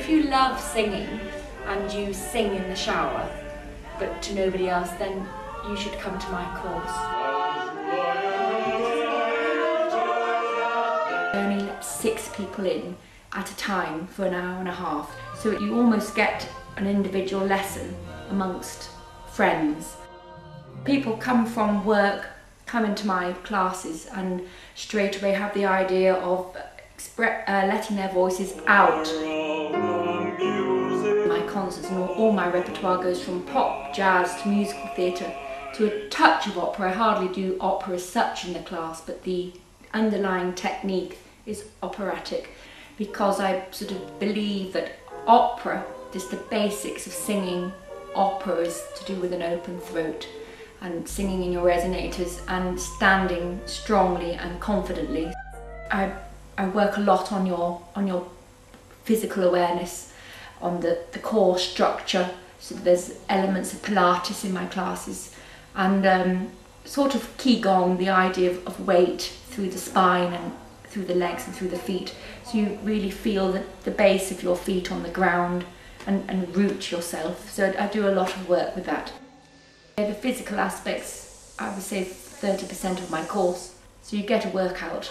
if you love singing and you sing in the shower, but to nobody else, then you should come to my course. I only let 6 people in at a time for an hour and a half, so you almost get an individual lesson amongst friends. People come from work, come into my classes and straight away have the idea of letting their voices out. My concerts and all my repertoire goes from pop, jazz to musical theatre to a touch of opera. I hardly do opera as such in the class, but the underlying technique is operatic, because I sort of believe that opera, just the basics of singing opera, is to do with an open throat and singing in your resonators and standing strongly and confidently. I work a lot on your physical awareness, on the core structure. So there's elements of Pilates in my classes, and sort of Qigong, the idea of weight through the spine and through the legs and through the feet. So you really feel the base of your feet on the ground and root yourself. So I do a lot of work with that. The physical aspects, I would say 30% of my course. So you get a workout.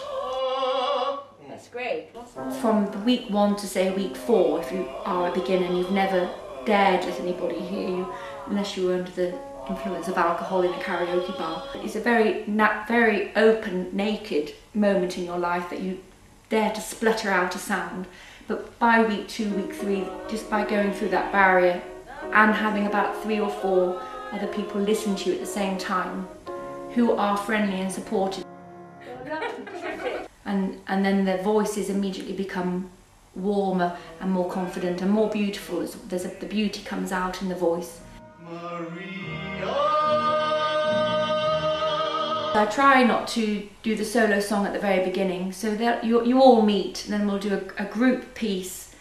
That's great. From week 1 to say week 4, if you are a beginner and you've never dared let anybody hear you, unless you were under the influence of alcohol in a karaoke bar. It's a very open, naked moment in your life that you dare to splutter out a sound. But by week 2, week 3, just by going through that barrier and having about 3 or 4 other people listen to you at the same time, who are friendly and supportive, and then their voices immediately become warmer and more confident and more beautiful. The beauty comes out in the voice. I try not to do the solo song at the very beginning, so that you all meet, and then we'll do a group piece,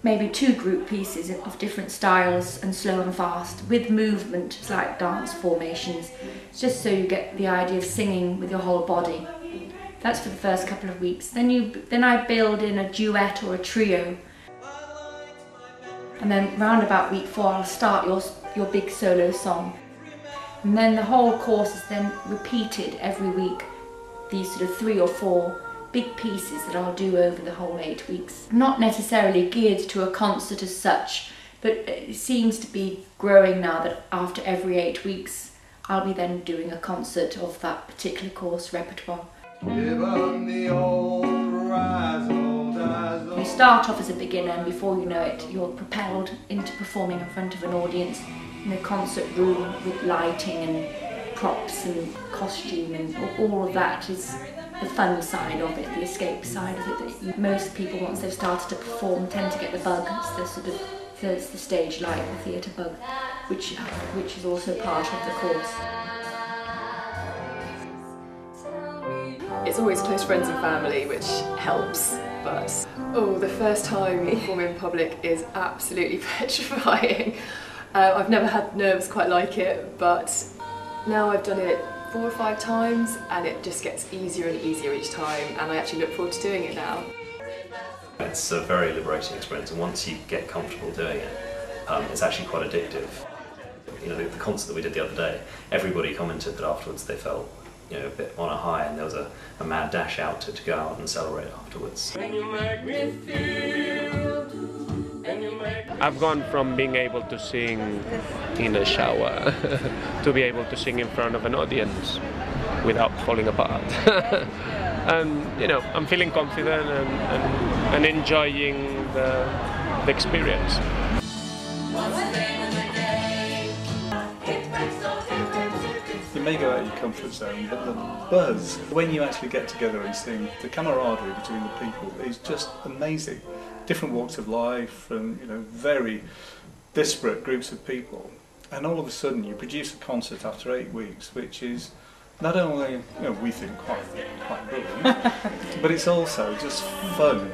maybe 2 group pieces of different styles, and slow and fast, with movement. It's like dance formations. It's just so you get the idea of singing with your whole body. That's for the first couple of weeks. Then I build in a duet or a trio, and then round about week 4 I'll start your big solo song. And then the whole course is then repeated every week, these sort of 3 or 4 big pieces that I'll do over the whole 8 weeks. Not necessarily geared to a concert as such, but it seems to be growing now that after every 8 weeks I'll be then doing a concert of that particular course repertoire. You start off as a beginner, and before you know it you're propelled into performing in front of an audience in a concert room with lighting and props and costume, and all of that is the fun side of it, the escape side of it. That most people, once they've started to perform, tend to get the bug. It's the stage light, the theatre bug, which is also part of the course. It's always close friends and family, which helps, but the first time performing in public is absolutely petrifying. I've never had nerves quite like it, but now I've done it 4 or 5 times and it just gets easier and easier each time, and I actually look forward to doing it now. It's a very liberating experience, and once you get comfortable doing it, it's actually quite addictive. You know, the concert that we did the other day, everybody commented that afterwards they felt, you know, a bit on a high, and there was a mad dash out to go out and celebrate afterwards. I've gone from being able to sing in a shower to be able to sing in front of an audience without falling apart. And you know, I'm feeling confident and enjoying the experience. You may go out of your comfort zone, but the buzz, when you actually get together and sing, the camaraderie between the people is just amazing. Different walks of life, from very disparate groups of people, and all of a sudden you produce a concert after 8 weeks, which is not only we think quite brilliant, but it's also just fun.